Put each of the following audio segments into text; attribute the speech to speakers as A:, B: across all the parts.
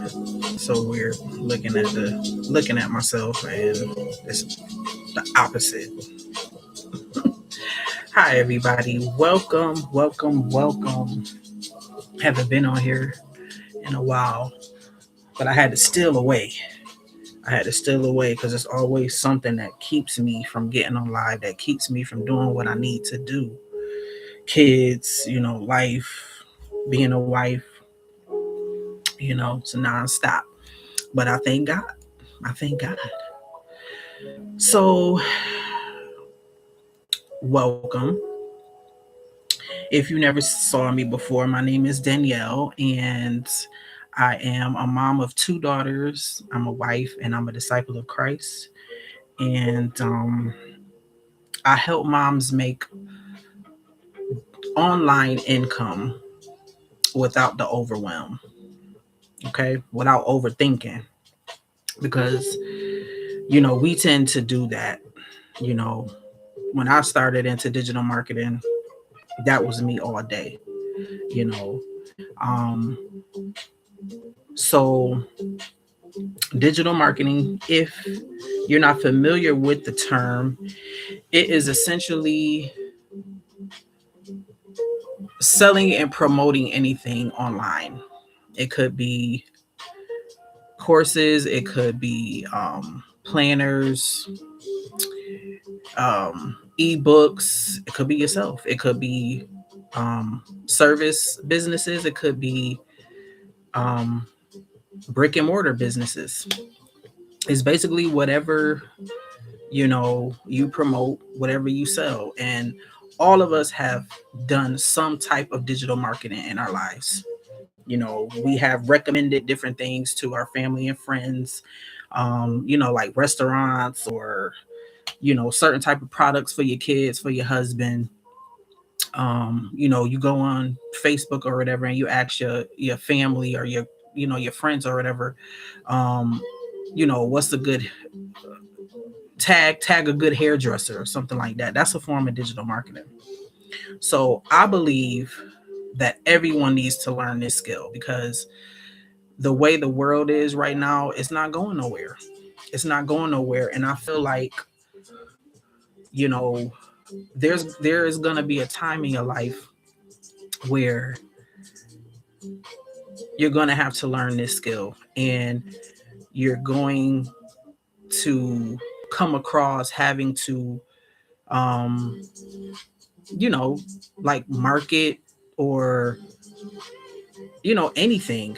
A: So weird looking at myself, and it's the opposite. Hi everybody, welcome. Haven't been on here in a while, but I had to steal away. Because it's always something that keeps me from getting on live, that keeps me from doing what I need to do. Kids, life, being a wife, it's a nonstop. But I thank God. I thank God. So, welcome. If you never saw me before, my name is Danielle, and I am a mom of two daughters. I'm a wife, and I'm a disciple of Christ. And I help moms make online income without the overwhelm, okay? Without overthinking. Because, we tend to do that. You know, when I started into digital marketing, that was me all day, you know. Um, so, digital marketing, if you're not familiar with the term, it is essentially selling and promoting anything online. It could be courses, it could be planners, ebooks, it could be yourself, it could be service businesses, it could be um, brick and mortar businesses. It's basically whatever you promote, whatever you sell. And all of us have done some type of digital marketing in our lives. We have recommended different things to our family and friends, like restaurants or certain type of products for your kids, for your husband. You go on Facebook or whatever, and you ask your family or your friends or whatever, um, what's a good tag a good hairdresser or something like that. That's a form of digital marketing. So I believe that everyone needs to learn this skill, because the way the world is right now, it's not going nowhere. It's not going nowhere. And I feel like, you know, there is gonna be a time in your life where you're gonna have to learn this skill, and you're going to come across having to um you know like market or anything,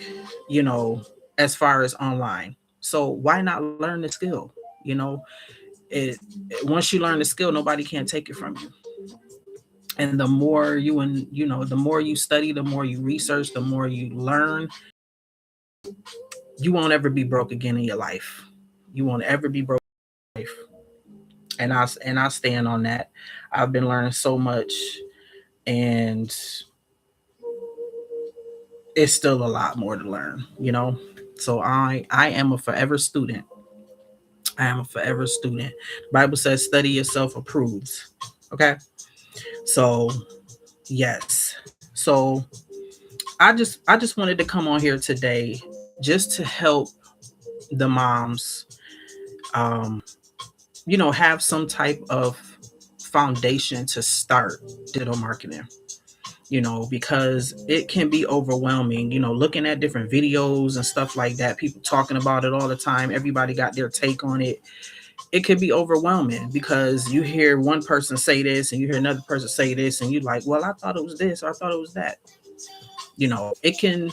A: you know as far as online. So why not learn the skill? you know Once you learn the skill, nobody can take it from you. And the more the more you study, the more you research, the more you learn, you won't ever be broke again in your life. You won't ever be broke in life. And I stand on that. I've been learning so much, and it's still a lot more to learn. So I am a forever student. I am a forever student. Bible says study yourself approves. Okay? So, yes. So, I just wanted to come on here today just to help the moms have some type of foundation to start digital marketing. Because it can be overwhelming, looking at different videos and stuff like that, people talking about it all the time, everybody got their take on it. It could be overwhelming because you hear one person say this and you hear another person say this, and you're like, well, I thought it was this, or I thought it was that. It can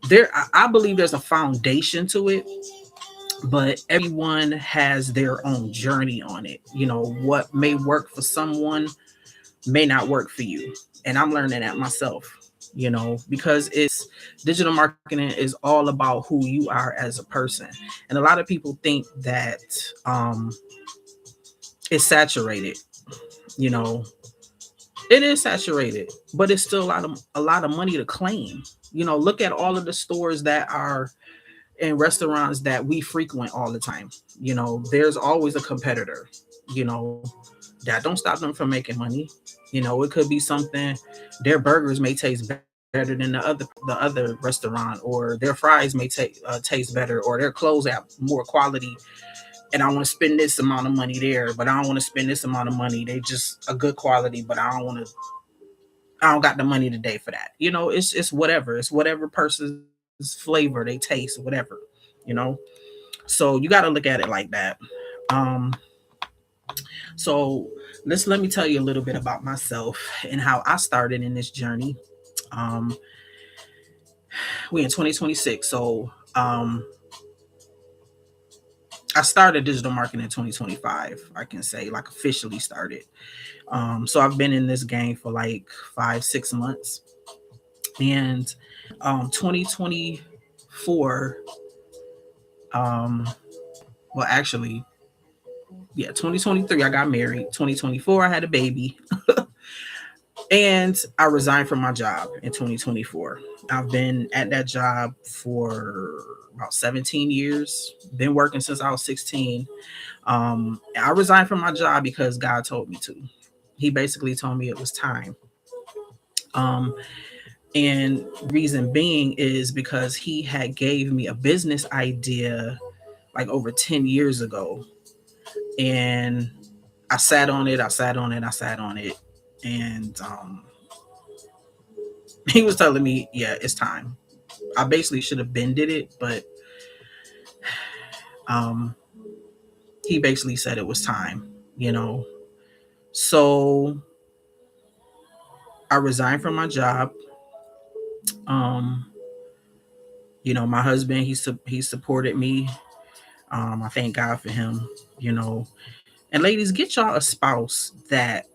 A: there I believe there's a foundation to it, but everyone has their own journey on it. What may work for someone may not work for you. And I'm learning that myself, because it's digital marketing is all about who you are as a person. And a lot of people think that it's saturated, you know, it is saturated, but it's still a lot of money to claim. Look at all of the stores that are in restaurants that we frequent all the time. There's always a competitor, you know, that don't stop them from making money. It could be something, their burgers may taste better better than the other restaurant, or their fries may taste better, or their clothes have more quality, and I want to spend this amount of money there, but I don't want to spend this amount of money. They just a good quality, but I don't got the money today for that. It's whatever. It's whatever person's flavor they taste, whatever. You know, so you got to look at it like that. Um, so let me tell you a little bit about myself and how I started in this journey. Um, we in 2026, so I started digital marketing in 2025. I can say like officially started. So I've been in this game for like 5-6 months, and 2024. Um, well, actually, yeah, 2023 I got married. 2024 I had a baby, and I resigned from my job in 2024. I've been at that job for about 17 years. Been working since I was 16. I resigned from my job because God told me to. He basically told me it was time. Um, and reason being is because he had gave me a business idea like over 10 years ago. And I sat on it, I sat on it, I sat on it. And he was telling me, yeah, it's time. I basically should have been did it, but um, he basically said it was time, you know. So I resigned from my job. Um, my husband, he supported me. I thank God for him, you know. And ladies, get y'all a spouse that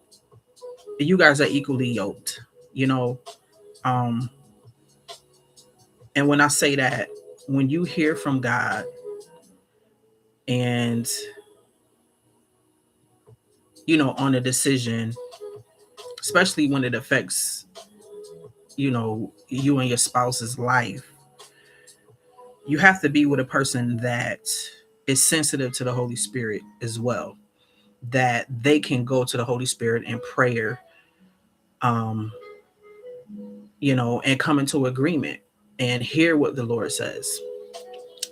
A: you guys are equally yoked, you know. Um, and when I say that, when you hear from God and on a decision, especially when it affects, you and your spouse's life, you have to be with a person that is sensitive to the Holy Spirit as well, that they can go to the Holy Spirit in prayer, um, and come into agreement and hear what the Lord says.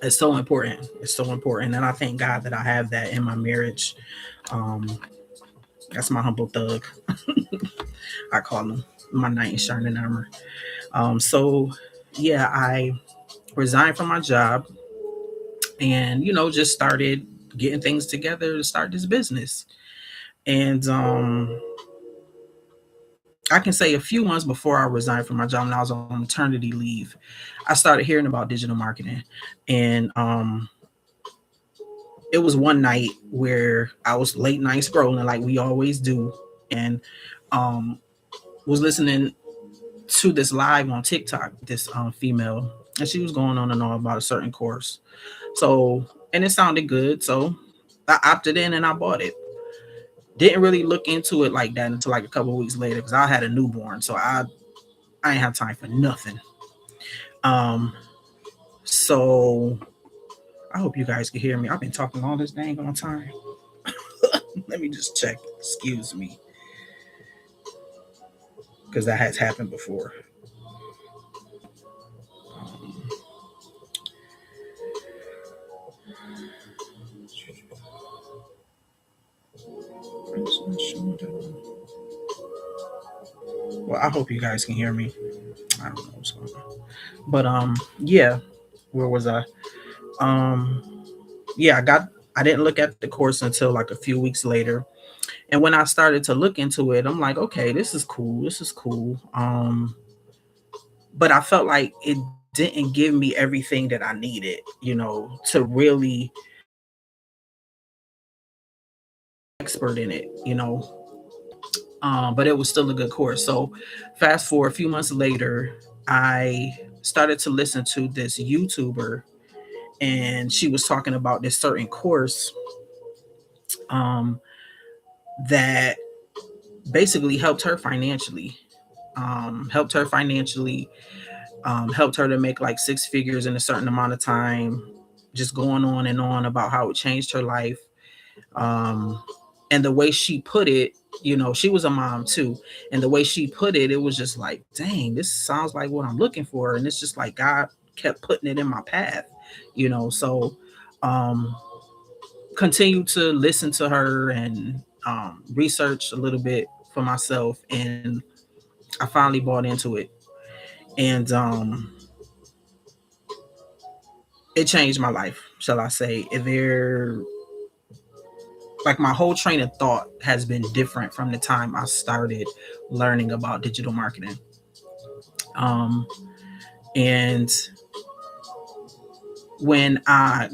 A: It's so important. It's so important. And I thank God that I have that in my marriage. Um, that's my humble thug. I call him my knight in shining armor. So yeah, I resigned from my job and, just started getting things together to start this business. And I can say a few months before I resigned from my job and I was on maternity leave, I started hearing about digital marketing. And it was one night where I was late night scrolling like we always do, and um, was listening to this live on TikTok, this female, and she was going on and on about a certain course. So, and it sounded good. So I opted in and I bought it. Didn't really look into it like that until like a couple of weeks later because I had a newborn. So I ain't have time for nothing. Um, so I hope you guys can hear me. I've been talking all this dang on time. Let me just check. Excuse me. Because that has happened before. Um, well, I hope you guys can hear me. I don't know what's going on. But yeah, where was I? Um yeah, I didn't look at the course until like a few weeks later. And when I started to look into it, I'm like, okay, this is cool. This is cool. But I felt like it didn't give me everything that I needed, to really expert in it, but it was still a good course. So fast forward a few months later, I started to listen to this YouTuber, and she was talking about this certain course um, that basically helped her financially, helped her to make like six figures in a certain amount of time, just going on and on about how it changed her life. Um, and the way she put it, She was a mom too. And the way she put it, it was just like, dang, this sounds like what I'm looking for. And it's just like God kept putting it in my path, So um continue to listen to her and research a little bit for myself. And I finally bought into it. And it changed my life, shall I say. There, like, my whole train of thought has been different from the time I started learning about digital marketing. Um, and when I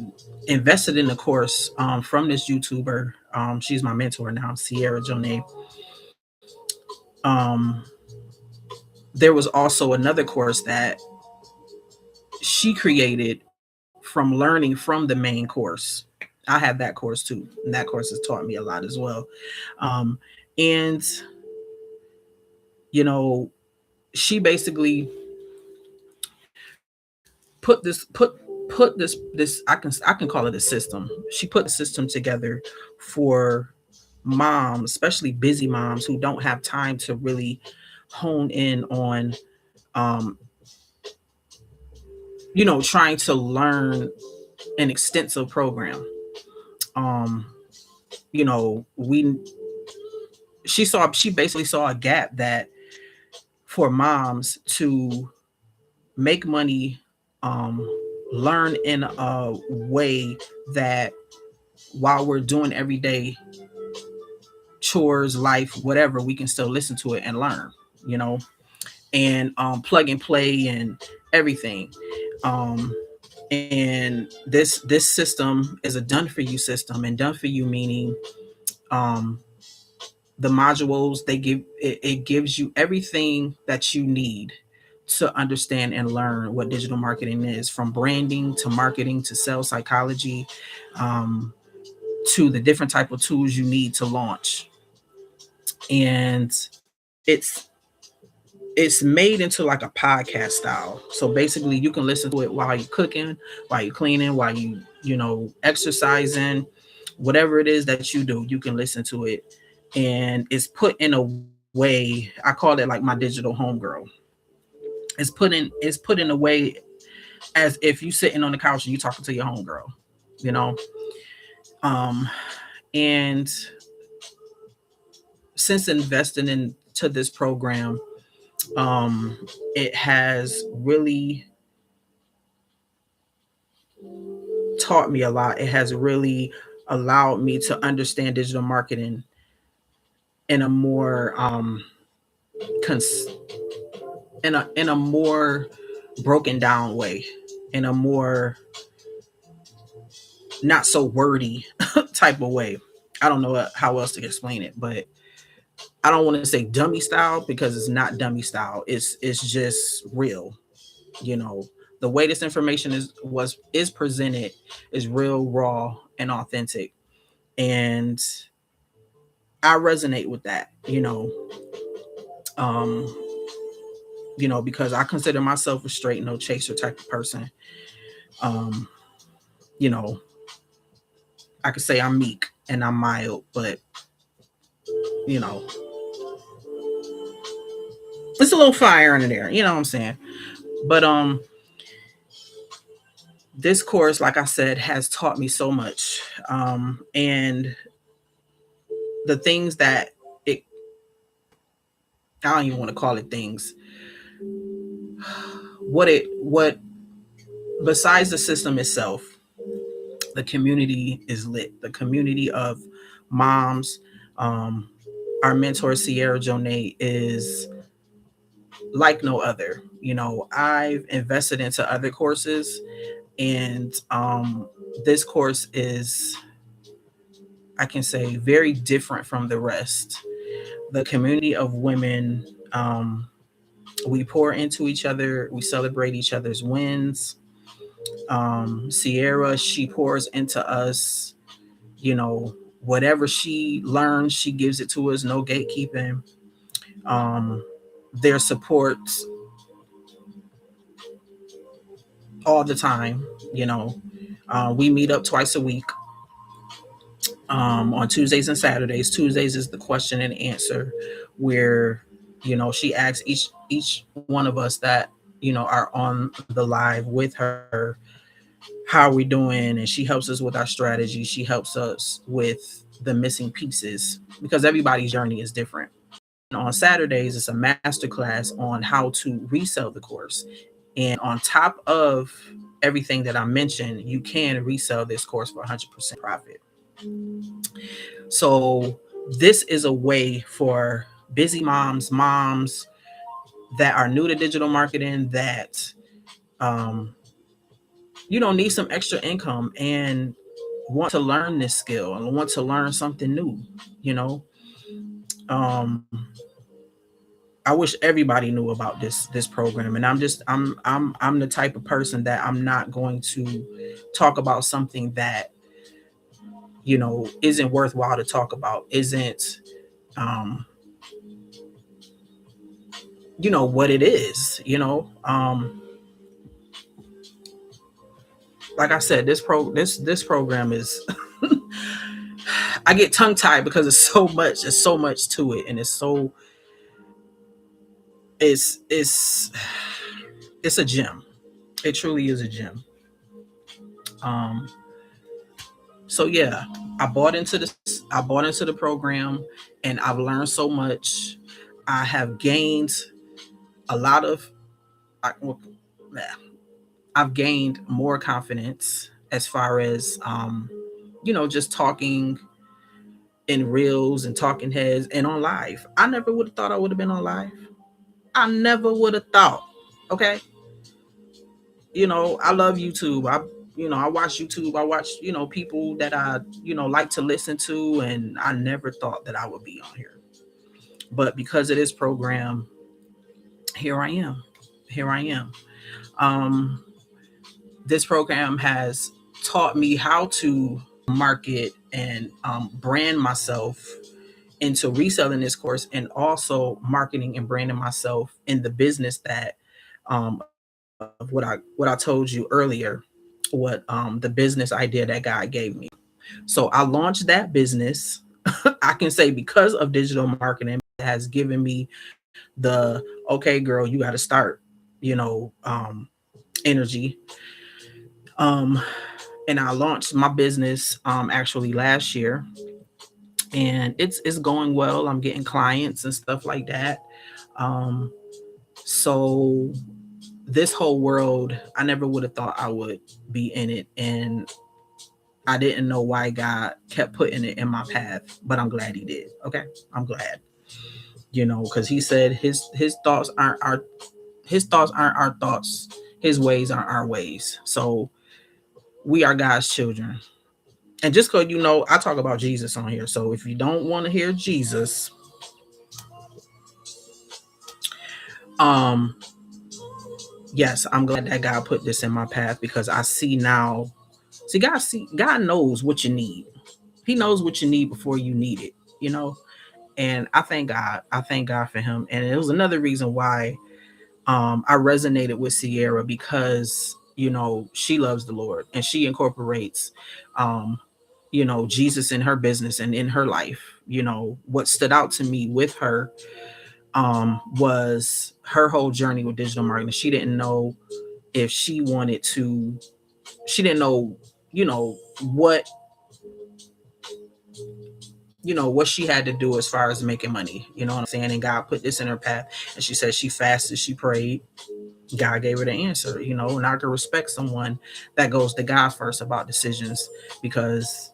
A: invested in the course from this YouTuber, she's my mentor now, Sierra Jonay. Um, there was also another course that she created from learning from the main course. I have that course too, and that course has taught me a lot as well. Um, and you know, she basically put this I can call it a system. She put a system together for moms, especially busy moms who don't have time to really hone in on um, trying to learn an extensive program. Um, we she basically saw a gap that for moms to make money, um, learn in a way that while we're doing everyday chores, life, whatever, we can still listen to it and learn, you know, and plug and play and everything. Um, and this system is a done for you system, and done for you meaning um, the modules they give it gives you everything that you need to understand and learn what digital marketing is, from branding to marketing to sales psychology, um, to the different type of tools you need to launch. And it's it's made into like a podcast style. So basically you can listen to it while you're cooking, while you're cleaning, while exercising, whatever it is that you do, you can listen to it. And it's put in a way, I call it like my digital homegirl. It's put in a way as if you sitting on the couch and you talking to your homegirl, you know. Um and since investing into this program, um it has really taught me a lot. It has really allowed me to understand digital marketing in a more cons- in a more broken down way, in a more not so wordy type of way. I don't know how else to explain it, but I don't want to say dummy style, because it's not dummy style. It's just real. You know, the way this information is presented is real, raw, and authentic. And I resonate with that, um, because I consider myself a straight no chaser type of person. Um, you know, I could say I'm meek and I'm mild, but you know, it's a little fire in there, you know what I'm saying? But this course, like I said, has taught me so much. And the things that it I don't even want to call it things. What besides the system itself, the community is lit. The community of moms, um, our mentor Sierra Jonay is like no other. I've invested into other courses, and this course is, I can say, very different from the rest. The community of women, we pour into each other, we celebrate each other's wins. Sierra, she pours into us, you know, whatever she learns, she gives it to us, no gatekeeping. Um, their support all the time, you know. We meet up twice a week. on Tuesdays and Saturdays. Tuesdays is the question and answer, where she asks each one of us that are on the live with her, how are we doing, and she helps us with our strategy. She helps us with the missing pieces, because everybody's journey is different. On Saturdays, it's a master class on how to resell the course. And on top of everything that I mentioned, you can resell this course for 100% profit. So this is a way for busy moms that are new to digital marketing, that um, need some extra income and want to learn this skill and want to learn something new. You know, um, I wish everybody knew about this program. And I'm the type of person that I'm not going to talk about something that isn't worthwhile to talk about, isn't um what it is. Like I said, this program is I get tongue tied because it's so much to it, and it's it's a gem. It truly is a gem. um so yeah, I bought into the program, and I've learned so much. I have gained a lot of well, I've gained more confidence as far as just talking in reels and talking heads and on live. I never would have thought I would have been on live. I never would have thought. Okay. I love YouTube. I watch YouTube. I watch, people that I, like to listen to, and I never thought that I would be on here. But because of this program, here I am. Here I am. Um, this program has taught me how to market and brand myself into reselling this course, and also marketing and branding myself in the business that of what I told you earlier, what the business idea that God gave me. So I launched that business. I can say because of digital marketing has given me the okay, girl, you got to start, energy. Um, and I launched my business actually last year, and it's going well. I'm getting clients and stuff like that. Um, so this whole world, I never would have thought I would be in it, and I didn't know why God kept putting it in my path, but I'm glad He did. Okay, I'm glad, because He said His thoughts aren't our thoughts, His ways aren't our ways. So we are God's children. And just because I talk about Jesus on here, so if you don't want to hear Jesus, um, yes, I'm glad that God put this in my path, because I see now. God knows what you need. He knows what you need before you need it, And I thank God. I thank God for Him. And it was another reason why I resonated with Sierra, because she loves the Lord, and she incorporates Jesus in her business and in her life. What stood out to me with her was her whole journey with digital marketing. She didn't know if she wanted to. She didn't know, what what she had to do as far as making money. You know what I'm saying? And God put this in her path, and she said she fasted, she prayed. God gave her the answer. And I can respect someone that goes to God first about decisions, because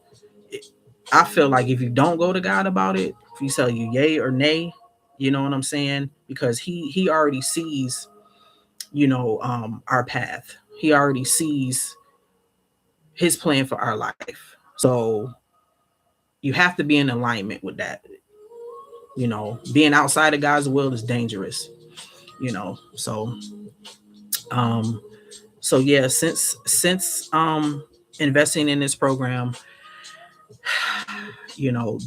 A: I feel like if you don't go to God about it, if He tell you yay or nay, you know what I'm saying? Because He already sees, our path. He already sees His plan for our life. So you have to be in alignment with that. Being outside of God's will is dangerous. So um so yeah, since investing in this program,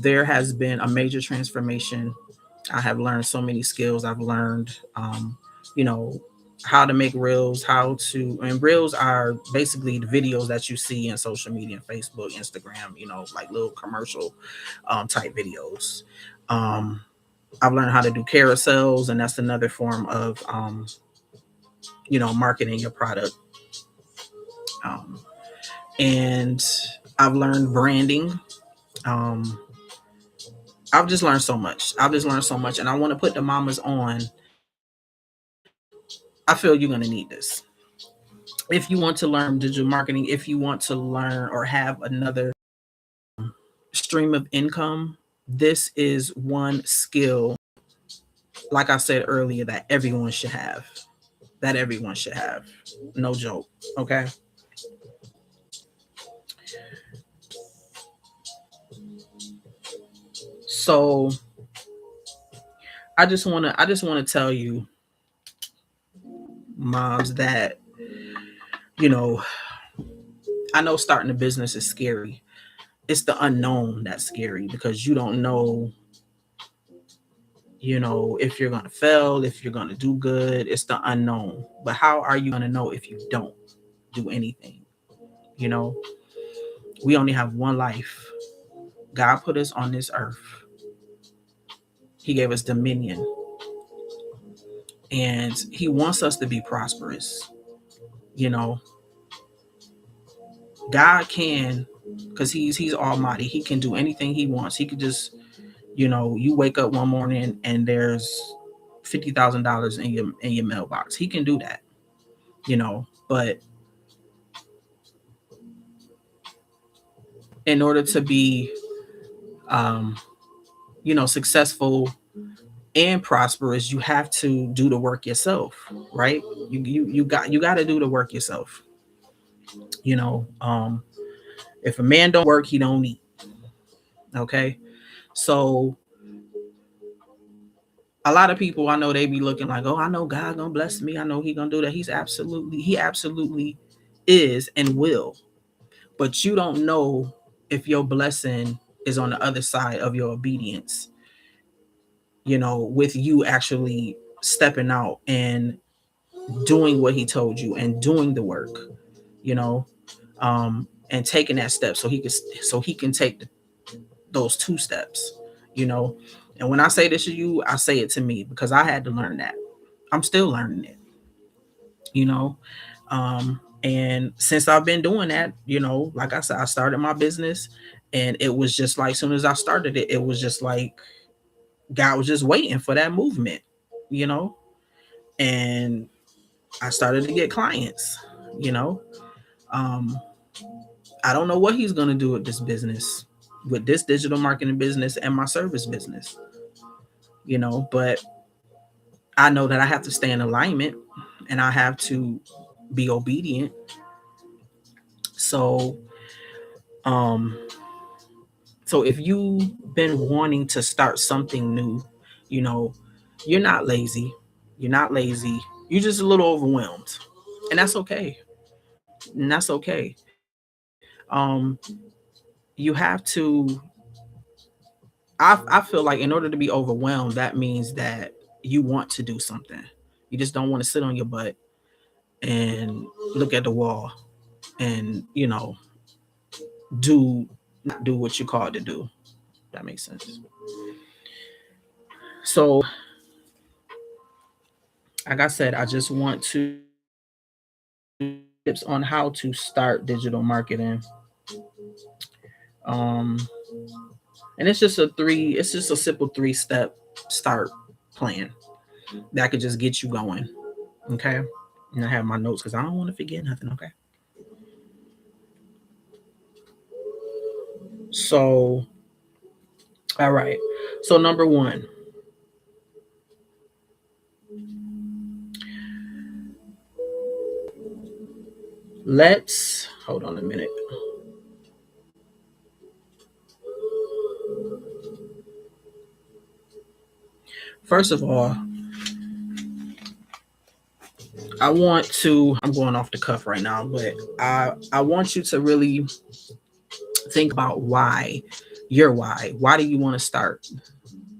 A: there has been a major transformation. I have learned so many skills. I've learned you know how to make reels, and reels are basically the videos that you see in social media, Facebook, Instagram, like little commercial type videos. Um, I've learned how to do carousels, and that's another form of, marketing your product. Um, and I've learned branding. Um, I've just learned so much. And I want to put the mamas on. I feel you're going to need this. If you want to learn digital marketing, if you want to learn or have another stream of income, this is one skill, like I said earlier, that everyone should have. That everyone should have. No joke. Okay. So I just wanna tell you, moms, that you know, I know starting a business is scary. It's the unknown that's scary because you don't know, if you're gonna fail, if you're gonna do good. It's the unknown. But how are you gonna know if you don't do anything? You know, we only have one life. God put us on this earth. He gave us dominion, and He wants us to be prosperous. You know, God can, because He's Almighty. He can do anything He wants. He could just, you wake up one morning and there's $50,000 in your mailbox. He can do that. But in order to be, um, successful and prosperous, you have to do the work yourself, right? You got to do the work yourself. You know, if a man don't work, he don't eat. Okay, so a lot of people I know, they be looking like, oh, I know God gonna bless me. I know He gonna do that. He absolutely is and will. But you don't know if your blessing is on the other side of your obedience. With you actually stepping out and doing what He told you and doing the work. You know, and taking that step so he can take those two steps. You know, and when I say this to you, I say it to me because I had to learn that. I'm still learning it. You know, and since I've been doing that, like I said, I started my business, and it was just like, soon as I started it, it was just like God was just waiting for that movement. You know, and I started to get clients. You know, um, I don't know what He's gonna do with this business, with this digital marketing business and my service business. But I know that I have to stay in alignment, and I have to be obedient. So, um, so if you've been wanting to start something new, you know, you're not lazy. You're not lazy. You're just a little overwhelmed, and that's okay. And that's okay. You have to. I feel like in order to be overwhelmed, that means that you want to do something. You just don't want to sit on your butt and look at the wall and do not do what you're called to do. That makes sense. So, like I said, I just want to tips on how to start digital marketing. Um, and it's just a simple 3-step start plan that could just get you going. Okay. And I have my notes because I don't want to forget nothing. Okay. So, all right. So, number one, let's hold on a minute. First of all, I'm going off the cuff right now, but I want you to really think about why. Why do you want to start?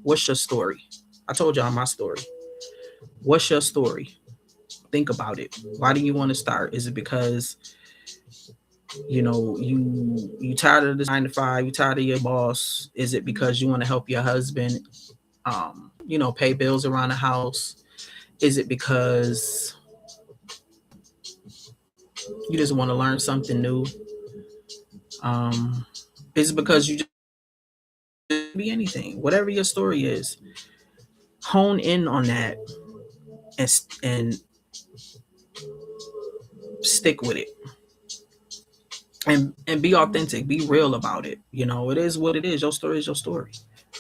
A: What's your story? I told y'all my story. What's your story? Think about it. Why do you want to start? Is it because you tired of this 9 to 5, you tired of your boss? Is it because you want to help your husband pay bills around the house? Is it because you just want to learn something new? Is it because you just be anything? Whatever your story is, hone in on that and stick with it. And be authentic, be real about it. It is what it is. Your story is your story.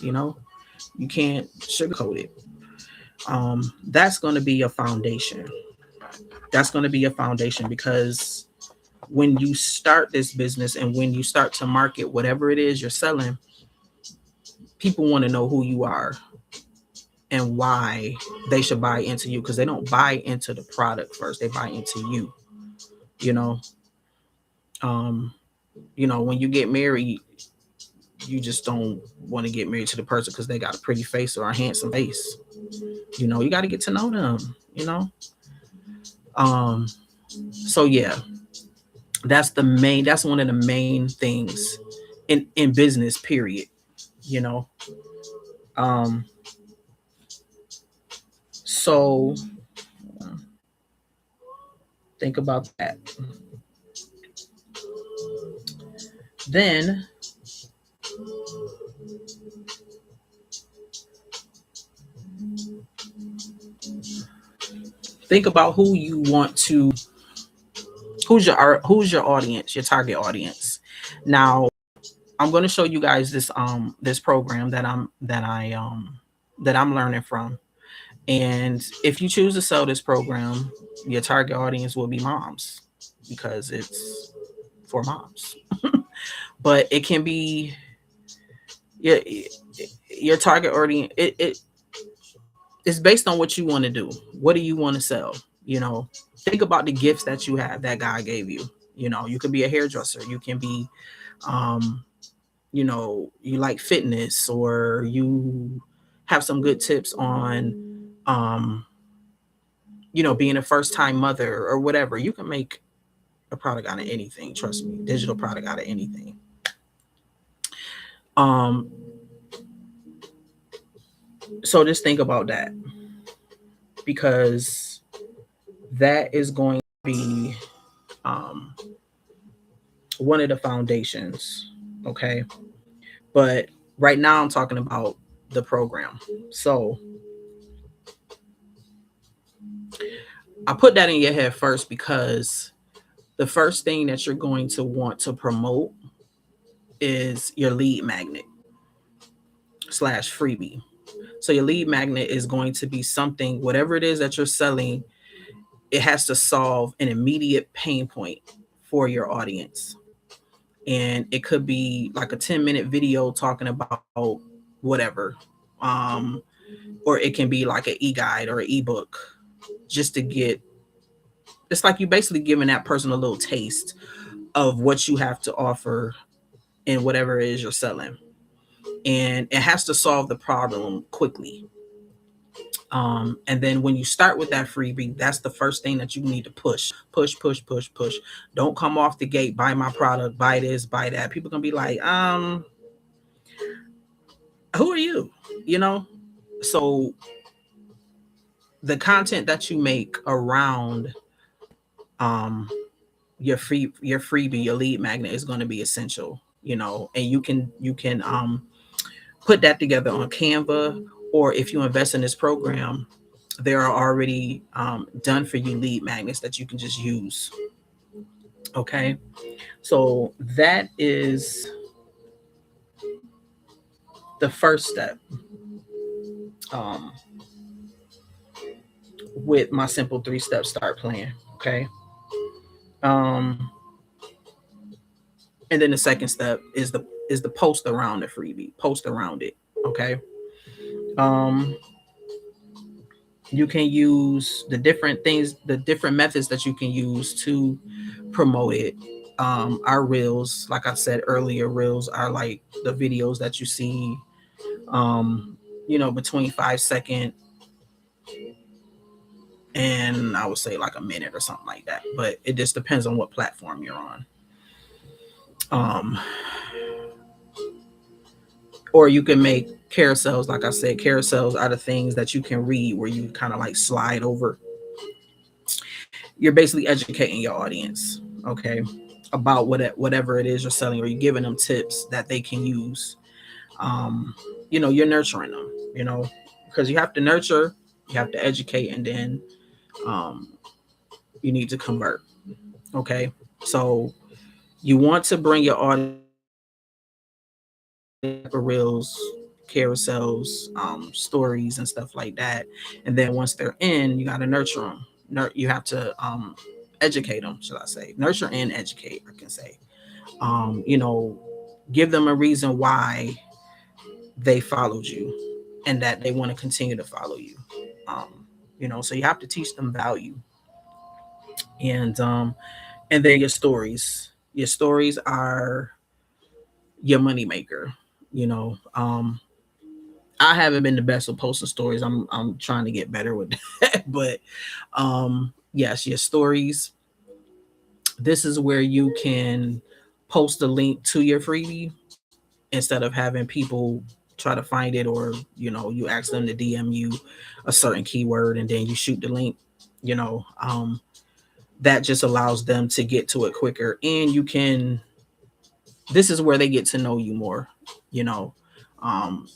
A: You can't sugarcoat it. That's going to be your foundation. That's going to be your foundation, because when you start this business and when you start to market whatever it is you're selling, people want to know who you are and why they should buy into you, because they don't buy into the product first, they buy into you. When you get married, you just don't want to get married to the person because they got a pretty face or a handsome face. You got to get to know them. So yeah, that's one of the main things in business, period. So think about that. Then think about who's your audience, your target audience. Now, I'm going to show you guys this program that I'm learning from. And if you choose to sell this program, your target audience will be moms, because it's for moms. But it can be your target audience. It's based on what you want to do. What do you want to sell? Think about the gifts that you have that God gave you. You could be a hairdresser. You can be, you like fitness, or you have some good tips on, being a first-time mother or whatever. You can make a product out of anything. Trust me, digital product out of anything. So just think about that, because that is going to be one of the foundations. Okay. But right now I'm talking about the program. So I put that in your head first, because the first thing that you're going to want to promote is your lead magnet / freebie. So your lead magnet is going to be something, whatever it is that you're selling, it has to solve an immediate pain point for your audience. And it could be like a 10-minute video talking about whatever. Or it can be like an e-guide or an ebook, just to get, it's like you basically giving that person a little taste of what you have to offer in whatever it is you're selling. And it has to solve the problem quickly. And then when you start with that freebie, that's the first thing that you need to push. Don't come off the gate, buy my product, buy this, buy that. People gonna be like, who are you? So the content that you make around your freebie, your lead magnet, is going to be essential. And you can put that together on Canva, or if you invest in this program, there are already done for you lead magnets that you can just use. Okay, so that is the first step with my simple 3-step start plan. Okay. And then the second step is the post around the freebie, post around it. Okay. You can use the different things, the different methods that you can use to promote it. Our reels, like I said earlier, reels are like the videos that you see, between 5 second and within, I would say, like a minute or something like that. But it just depends on what platform you're on. Or you can make carousels, like I said, carousels out of things that you can read, where you kind of like slide over. You're basically educating your audience, okay, about whatever it is you're selling, or you're giving them tips that they can use. um you're nurturing them, because you have to nurture, you have to educate, and then um you need to convert. Okay, so you want to bring your audience reels, carousels, stories, and stuff like that. And then once they're in, you got to nurture them. You have to educate them, should I say? Nurture and educate, I can say. Give them a reason why they followed you, and that they want to continue to follow you. So you have to teach them value, and then your stories. Your stories are your moneymaker. You know, I haven't been the best with posting stories. I'm trying to get better with that. But yes, your stories. This is where you can post a link to your freebie instead of having people try to find it, or you ask them to DM you a certain keyword and then you shoot the link. That just allows them to get to it quicker, and this is where they get to know you more. you know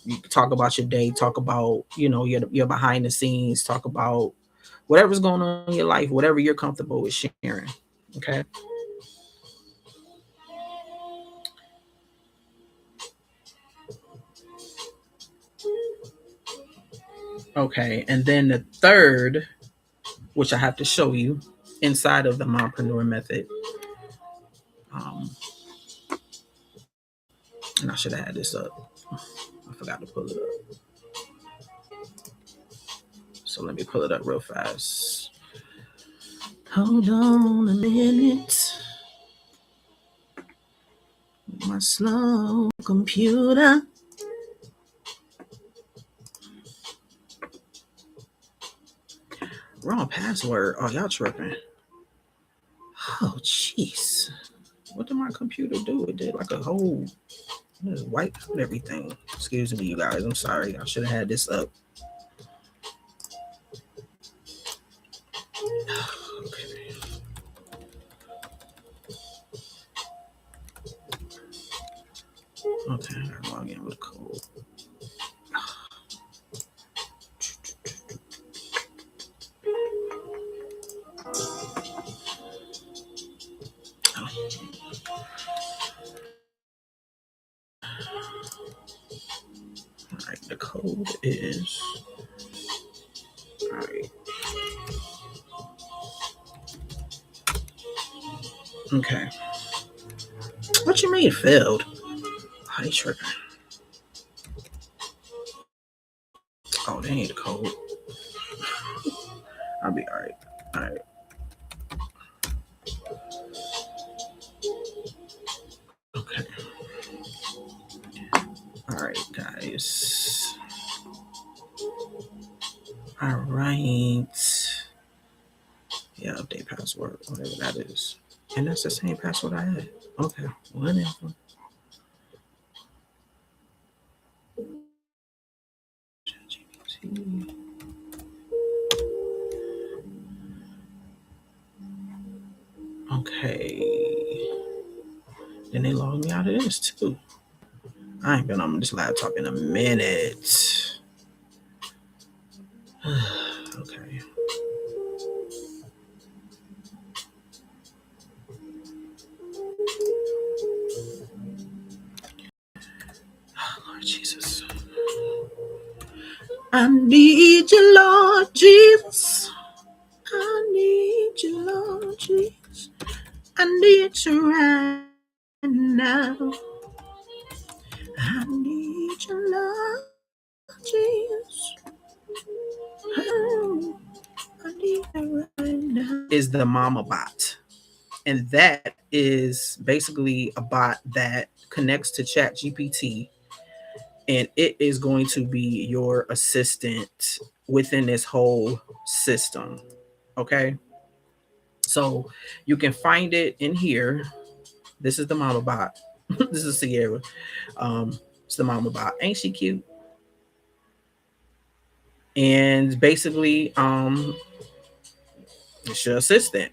A: you talk about your day, talk about your behind the scenes, talk about whatever's going on in your life, whatever you're comfortable with sharing. Okay. Okay, and then the third, which I have to show you inside of the Mompreneur Method, um, and I should have had this up. I forgot to pull it up. So let me pull it up real fast. Hold on a minute. My slow computer. Wrong password. Oh, y'all tripping. Oh, jeez. What did my computer do? It did like a whole, it wiped out everything. Excuse me, you guys. I'm sorry. I should have had this up. Okay. Okay, I gotta log in with a code. All right, the code is. All right. Okay. What you mean failed? Oh, they tripping. Oh, they need a code. I'll be all right. All right. Okay. All right, guys. All right. Yeah, update password, whatever that is. And that's the same password I had. Okay. Whatever. Okay. Then they logged me out of this too. I ain't been on this laptop in a minute. Okay. Oh, Lord Jesus. I need you, Lord Jesus. I need you, Lord Jesus. I need you right now. I need you, Lord Jesus. Oh, I need you right now. Is the MamaBot. And that is basically a bot that connects to ChatGPT, and it is going to be your assistant within this whole system. Okay. So you can find it in here. This is the MamaBot. This is Sierra. It's the MamaBot. Ain't she cute? And basically, it's your assistant.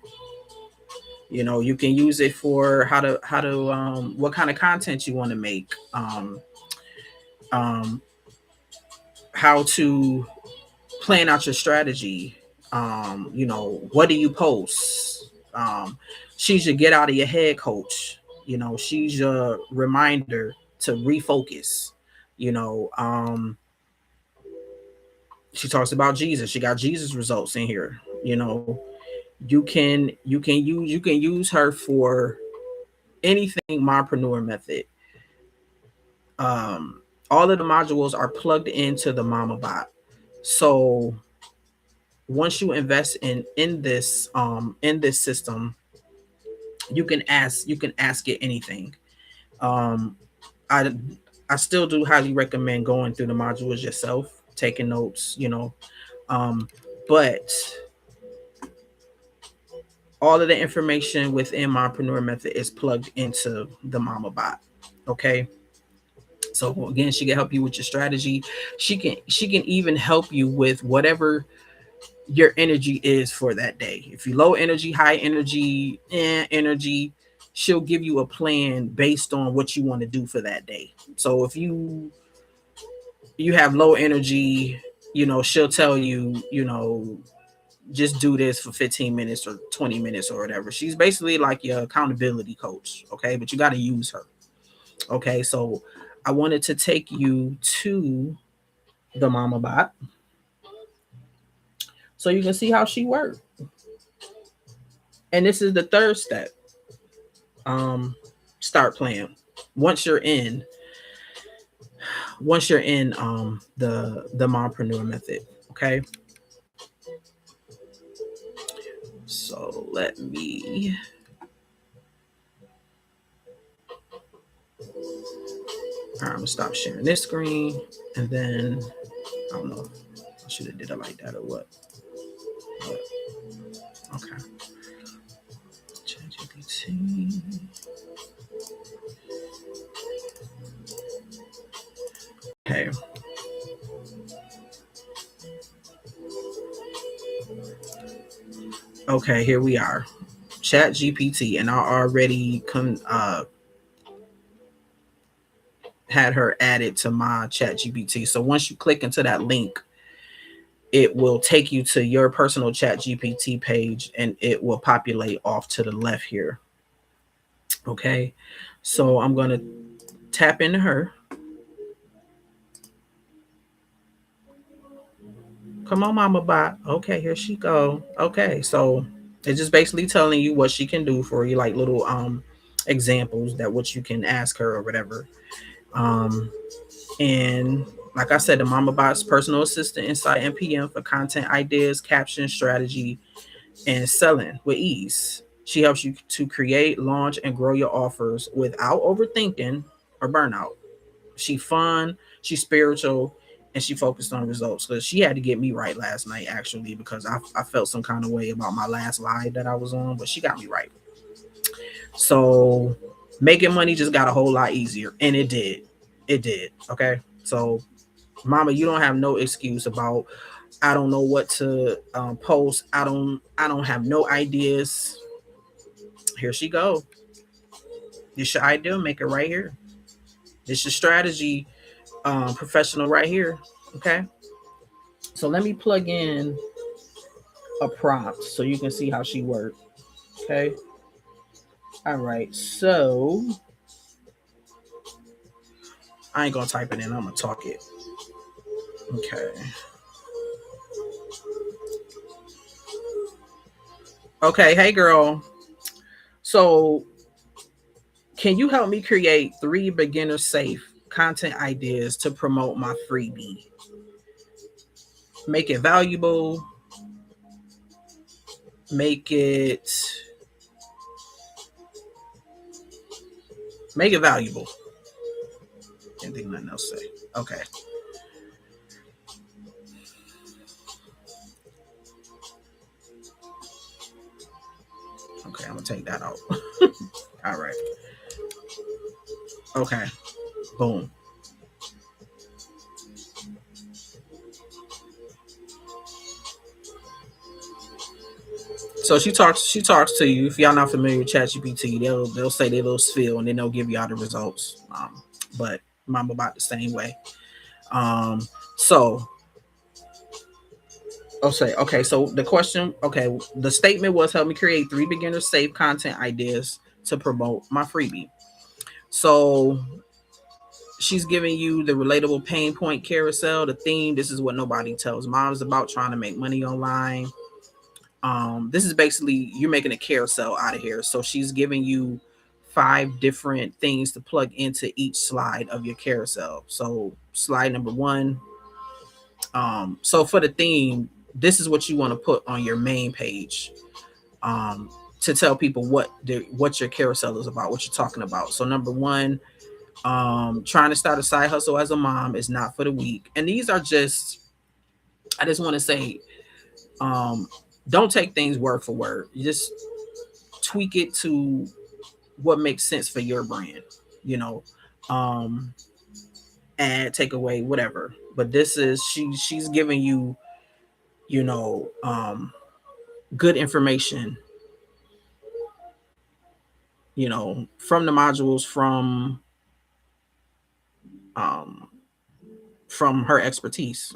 A: You know, you can use it for what kind of content you want to make, um, how to plan out your strategy. You know, what do you post? She's your get out of your head coach. You know, she's your reminder to refocus. You know, she talks about Jesus. She got Jesus results in here. You know, you can use her for anything Mompreneur Method. Um, all of the modules are plugged into the MamaBot. So once you invest in this system, you can ask it anything. Um, I I still do highly recommend going through the modules yourself, taking notes, you know. But all of the information within Mompreneur Method is plugged into the MamaBot. Okay. So again, she can help you with your strategy. She can even help you with whatever your energy is for that day. If you're low energy, high energy, energy, she'll give you a plan based on what you want to do for that day. So if you have low energy, you know, she'll tell you, you know, just do this for 15 minutes or 20 minutes or whatever. She's basically like your accountability coach, okay? But you got to use her. Okay? So I wanted to take you to the MamaBot so you can see how she works. And this is the third step. Start playing. Once you're in, the Mompreneur Method, okay? So let me I'm gonna stop sharing this screen, and then I don't know. I should have did it like that or what. But, okay. ChatGPT. Okay. Okay, here we are. ChatGPT, and I already had her added to my ChatGPT. So once you click into that link, it will take you to your personal ChatGPT page, and it will populate off to the left here. Okay, so I'm gonna tap into her. Come on, MamaBot. Okay, here she go. Okay, so it's just basically telling you what she can do for you, like little examples that what you can ask her or whatever. Um, and like I said, the MamaBot's personal assistant inside NPM for content ideas, caption, strategy, and selling with ease. She helps you to create, launch, and grow your offers without overthinking or burnout. She fun, she's spiritual, and she focused on results. Because she had to get me right last night, actually, because I felt some kind of way about my last live that I was on, but she got me right. So making money just got a whole lot easier, and it did. It did. Okay. So mama, you don't have no excuse about I don't know what to post. I don't have no ideas. Here she go. This your idea maker right here. This your strategy professional right here. Okay. So let me plug in a prompt so you can see how she works. Okay. All right. So I ain't gonna type it in. I'm gonna talk it. Okay. Okay. Hey, girl. So can you help me create 3 beginner safe content ideas to promote my freebie? Make it valuable. Make it make it valuable. Can't think of nothing else to say. Okay. Okay, I'm gonna take that out. All right. Okay. Boom. So she talks to you. If y'all not familiar with ChatGPT, they'll say their little spiel and then they'll give you all the results. But MamaBot the same way. Um, so I'll say, okay, so the question, okay, the statement was help me create 3 beginner safe content ideas to promote my freebie. So she's giving you the relatable pain point carousel, the theme. This is what nobody tells moms about trying to make money online. This is basically you're making a carousel out of here. So she's giving you 5 different things to plug into each slide of your carousel. So slide number 1. So for the theme, this is what you want to put on your main page. To tell people what your carousel is about, what you're talking about. So number 1, trying to start a side hustle as a mom is not for the weak. And these are just, I just want to say, don't take things word for word. You just tweak it to what makes sense for your brand, you know, um, add, take away, whatever. But this is, she's giving you, you know, good information, you know, from the modules, um, from her expertise.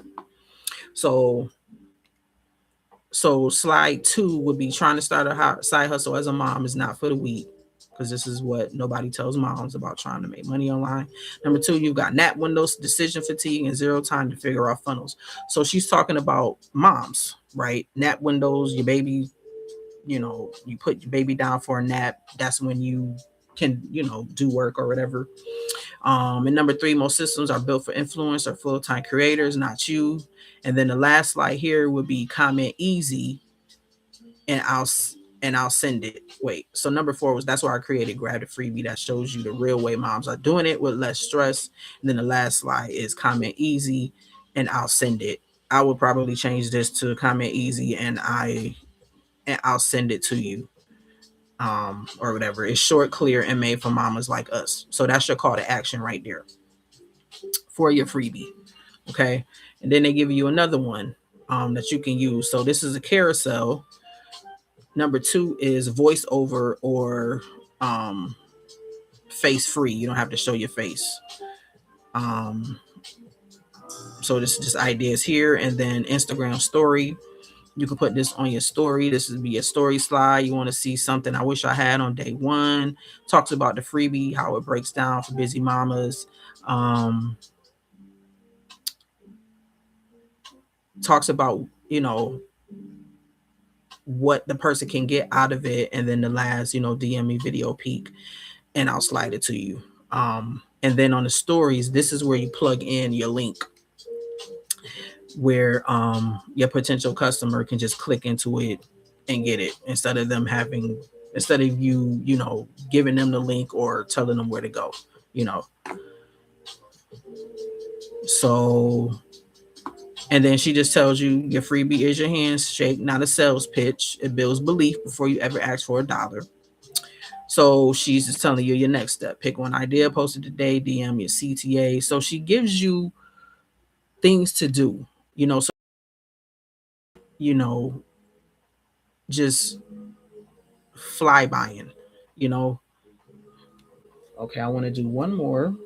A: So slide 2 would be trying to start a side hustle as a mom is not for the weak, because this is what nobody tells moms about trying to make money online. Number 2, you've got nap windows, decision fatigue, and zero time to figure out funnels. So she's talking about moms, right? Nap windows, your baby, you know, you put your baby down for a nap. That's when you can, you know, do work or whatever. And number 3, most systems are built for influence or full-time creators, not you. And then the last slide here would be comment easy, and I'll send it. Wait, so number 4 was, that's why I created Grab the Freebie, that shows you the real way moms are doing it with less stress. And then the last slide is comment easy, and I'll send it. I would probably change this to comment easy, and I'll send it to you. Or whatever. It's short, clear, and made for mamas like us. So that's your call to action right there for your freebie. Okay. And then they give you another one that you can use. So this is a carousel. Number 2 is voiceover or face free. You don't have to show your face. Um, so this is just ideas here. And then Instagram story. You can put this on your story. This would be a story slide. You want to see something I wish I had on day 1. Talks about the freebie, how it breaks down for busy mamas. Talks about, you know, what the person can get out of it. And then the last, you know, DM me video peek, and I'll slide it to you. And then on the stories, this is where you plug in your link, where your potential customer can just click into it and get it, instead of you, you know, giving them the link or telling them where to go, you know. So, and then she just tells you your freebie is your handshake, not a sales pitch. It builds belief before you ever ask for $1. So she's just telling you your next step. Pick one idea, post it today, DM your CTA. So she gives you things to do, you know, so, you know, just fly buying, you know. Okay, I want to do one more.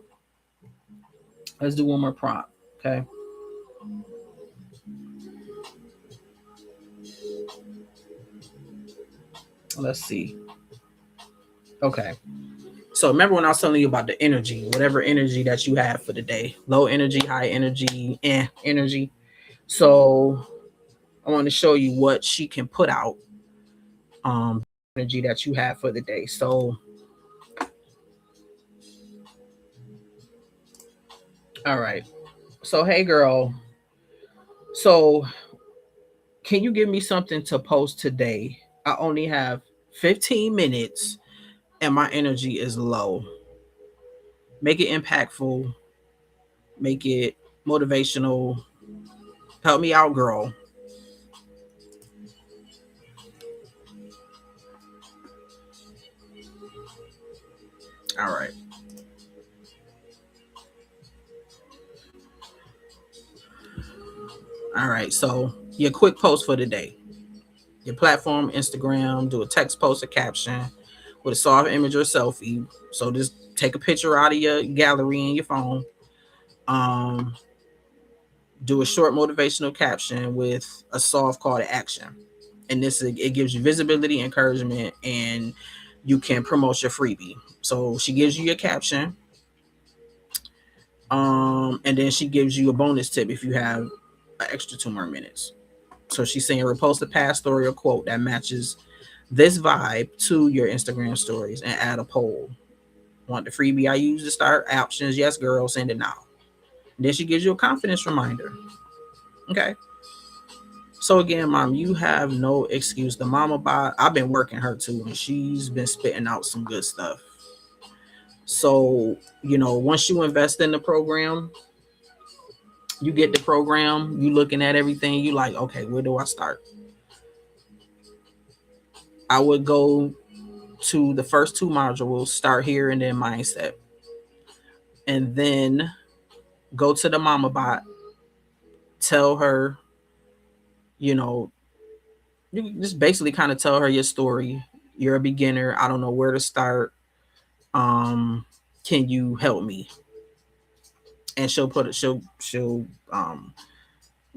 A: Let's do one more prompt. Okay. Let's see. Okay. So remember when I was telling you about the energy, whatever energy that you have for the day, low energy, high energy, energy. So I want to show you what she can put out, energy that you have for the day. So, all right. So, hey girl. So, can you give me something to post today? I only have 15 minutes and my energy is low. Make it impactful, make it motivational. Help me out, girl. All right. All right. So your quick post for the day. Your platform, Instagram, do a text post, a caption with a soft image or selfie. So just take a picture out of your gallery in your phone. Um, do a short motivational caption with a soft call to action. And this, it gives you visibility, encouragement, and you can promote your freebie. So she gives you your caption, and then she gives you a bonus tip if you have an extra 2 more minutes. So she's saying repost a past story or quote that matches this vibe to your Instagram stories and add a poll. Want the freebie I use to start? Options, yes, girl, send it now. And then she gives you a confidence reminder. Okay. So again, mom, you have no excuse. The MamaBot, I've been working her too, and she's been spitting out some good stuff. So, once you invest in the program, you get the program, you looking at everything, you like, okay, where do I start? I would go to the first 2 modules, start here and then mindset. And then go to the MamaBot, tell her, you know, you just basically kind of tell her your story. You're a beginner. I don't know where to start. Can you help me? And she'll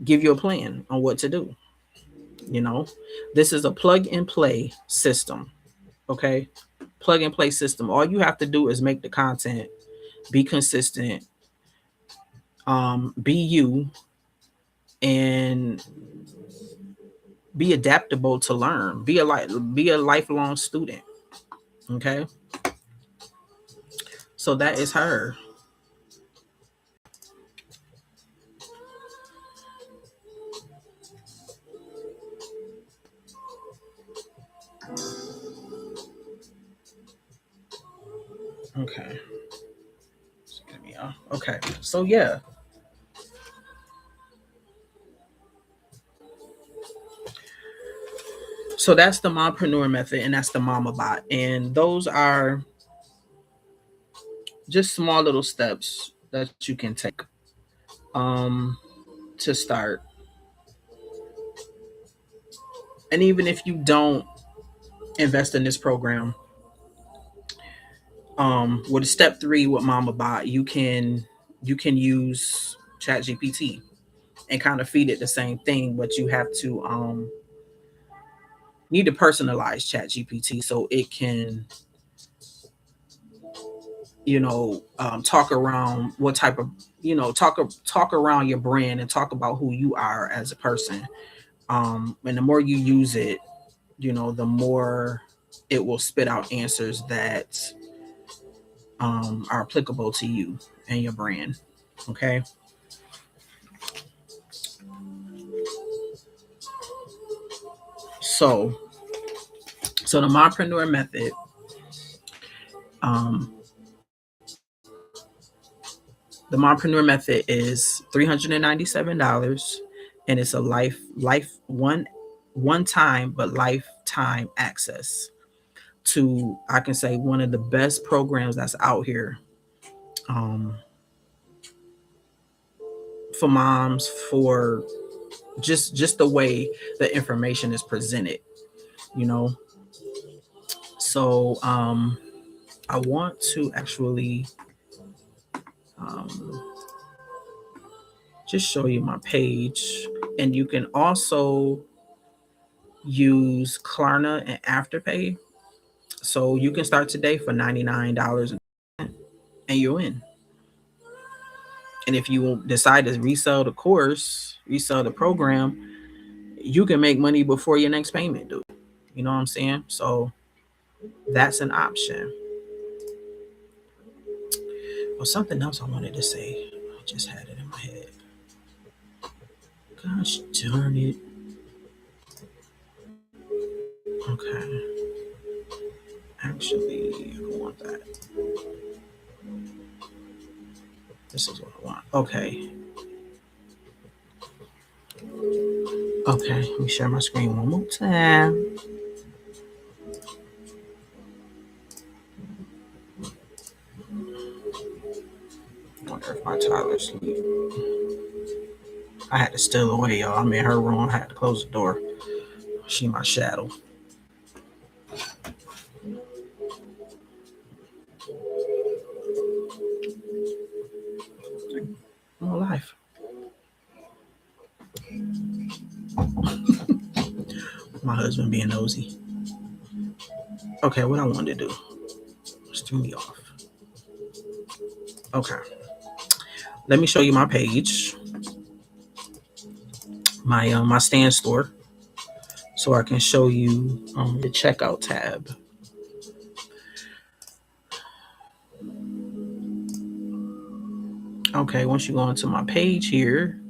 A: give you a plan on what to do. This is a plug and play system. Okay. Plug and play system. All you have to do is make the content, be consistent, be you, and be adaptable to learn. Be a lifelong student. Okay. So that is her. Okay. Okay. So yeah. So that's the Mompreneur Method, and that's the MamaBot. And those are just small little steps that you can take to start. And even if you don't invest in this program, with step 3 with MamaBot, you can use ChatGPT and kind of feed it the same thing, but you have to need to personalize ChatGPT so it can talk around what type of talk around your brand and talk about who you are as a person. And the more you use it, the more it will spit out answers that are applicable to you and your brand. Okay. So the Mompreneur Method, um the Mompreneur Method is $397, and it's a life one time but lifetime access to, I can say, one of the best programs that's out here, um, for moms, for just the way the information is presented, you know. So I want to actually um, just show you my page, and you can also use Klarna and Afterpay. So you can start today for $99 and you're in. And if you decide to resell the program, you can make money before your next payment due. You know what I'm saying? So that's an option. Well, something else I wanted to say. I just had it in my head. Gosh darn it. Okay. Actually, I don't want that. This is what I want. Okay. Okay. Let me share my screen one more time. wonder if my toddler's asleep. I had to steal away, y'all. I'm in her room. I had to close the door. She my shadow. I'm alive. My husband being nosy. Okay, what I wanted to do. Just threw me off. Okay. Let me show you my page. My stand store. So I can show you the checkout tab. Okay, once you go into my page here,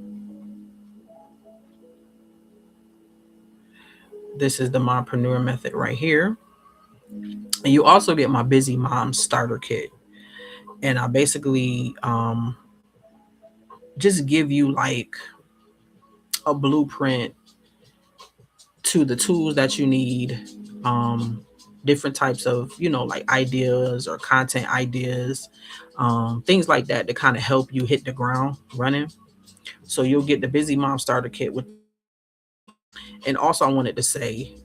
A: this is the Mompreneur Method right here. And you also get my Busy Mom starter kit. And I basically just give you like a blueprint to the tools that you need, different types of, like ideas or content ideas, things like that to kind of help you hit the ground running. So you'll get the Busy Mom starter kit with. And also I wanted to say,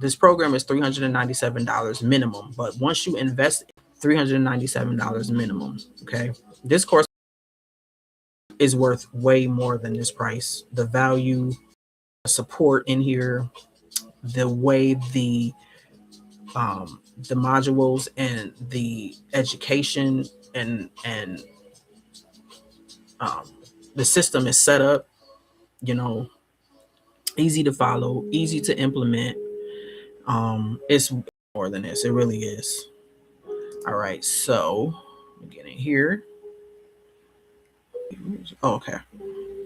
A: this program is $397 minimum, but once you invest $397 minimum, okay, this course is worth way more than this price. The value, support in here, the way the modules and the education and the system is set up, easy to follow, easy to implement. It's more than this. It really is. All right, so get in here. Oh, okay.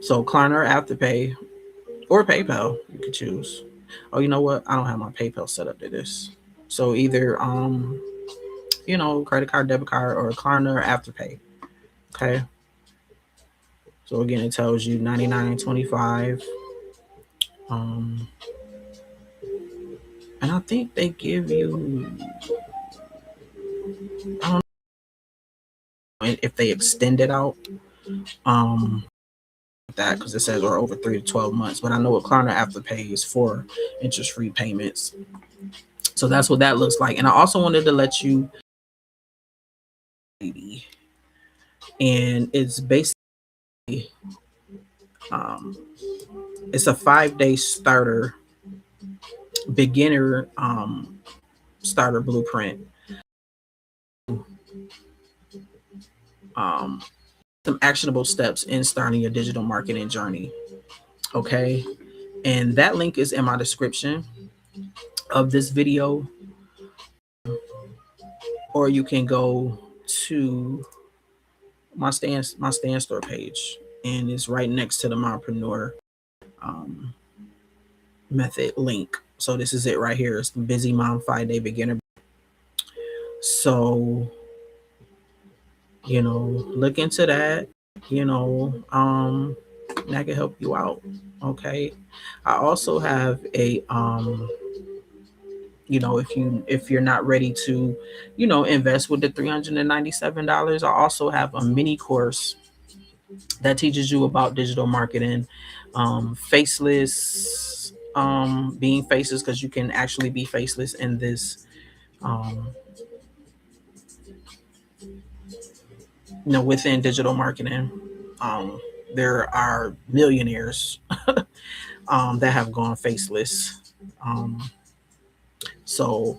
A: So Klarna Afterpay or PayPal, you could choose. Oh, you know what? I don't have my PayPal set up to this. So either credit card, debit card, or Klarna or Afterpay. Okay. So again, it tells you $99.25. And I think they give you, I don't know if they extend it out. That because it says or over 3 to 12 months, but I know what Klarna Afterpay is for interest-free payments. So that's what that looks like. And I also wanted to let you, and it's basically it's a 5-day starter beginner starter blueprint. Some actionable steps in starting your digital marketing journey. Okay. And that link is in my description of this video. Or you can go to my stand store page, and it's right next to the Mompreneur Method link. So this is it right here. It's the Busy Mom 5-day beginner. So, look into that, that can help you out. Okay. I also have a, if you're not ready to, invest with the $397, I also have a mini course that teaches you about digital marketing, faceless, being faceless, because you can actually be faceless in this, within digital marketing. There are millionaires that have gone faceless. So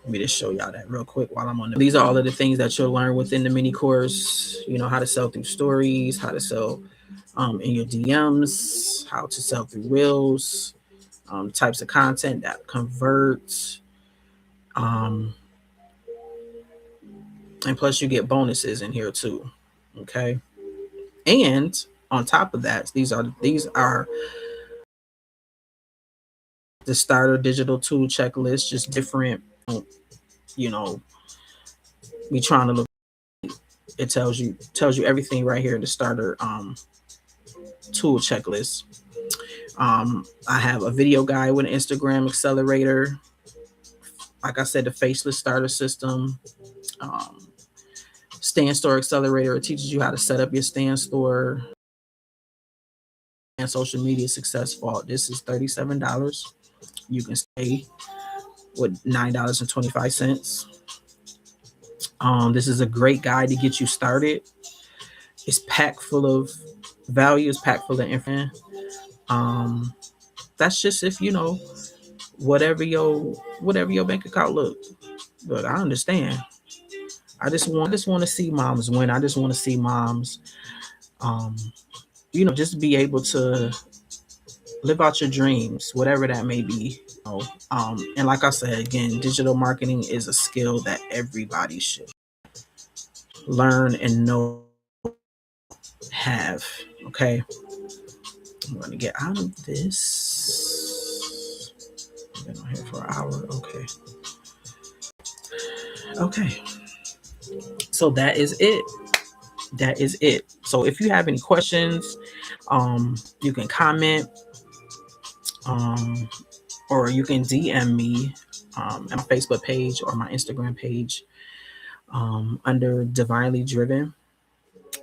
A: let me just show y'all that real quick while I'm on there. These are all of the things that you'll learn within the mini course. How to sell through stories, how to sell in your DMs, how to sell through reels, types of content that converts. And plus you get bonuses in here too. Okay. And on top of that, these are the starter digital tool checklist, just different, we trying to look, it tells you everything right here in the starter tool checklist. I have a video guide with an Instagram accelerator. Like I said, the faceless starter system, Stand Store Accelerator. It teaches you how to set up your stand store and social media success vault. This is $37. You can stay with $9.25. This is a great guide to get you started. It's packed full of value. It's packed full of information. That's just if whatever your bank account look. But I understand. I just want to see moms win. I just want to see moms, just be able to live out your dreams, whatever that may be. And like I said, again, digital marketing is a skill that everybody should learn and know, have. Okay. I'm going to get out of this. I've been on here for an hour. Okay. So that is it. So if you have any questions, you can comment, or you can DM me at my Facebook page or my Instagram page under Divinely Driven.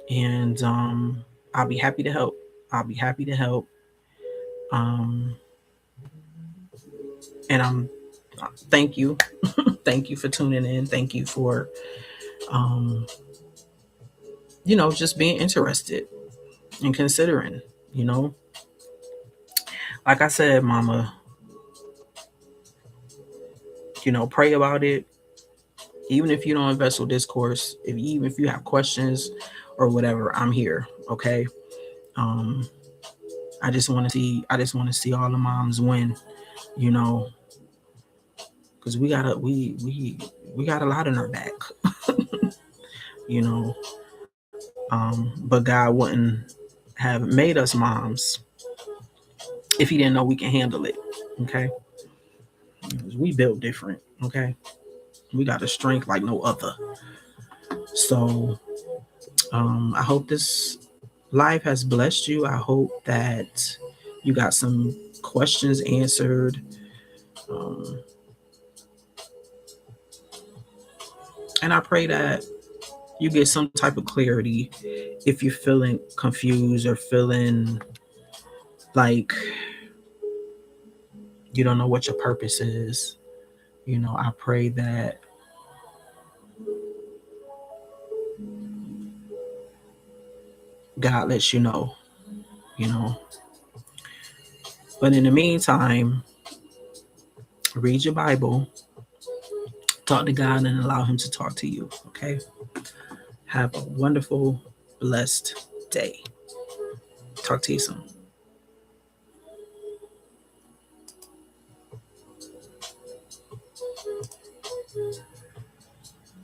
A: And I'll be happy to help. And thank you. Thank you for tuning in. Thank you for, just being interested and considering, like I said, mama, pray about it. Even if you don't invest with this course, even if you have questions or whatever, I'm here. Okay. I just want to see all the moms win, because we got a lot in our back, but God wouldn't have made us moms if he didn't know we can handle it. Okay. We built different. Okay. We got a strength like no other. So, I hope this live has blessed you. I hope that you got some questions answered. And I pray that you get some type of clarity if you're feeling confused or feeling like you don't know what your purpose is. I pray that God lets you know. But in the meantime, read your Bible, talk to God, and allow him to talk to you. Okay. Have a wonderful, blessed day. Talk to you soon.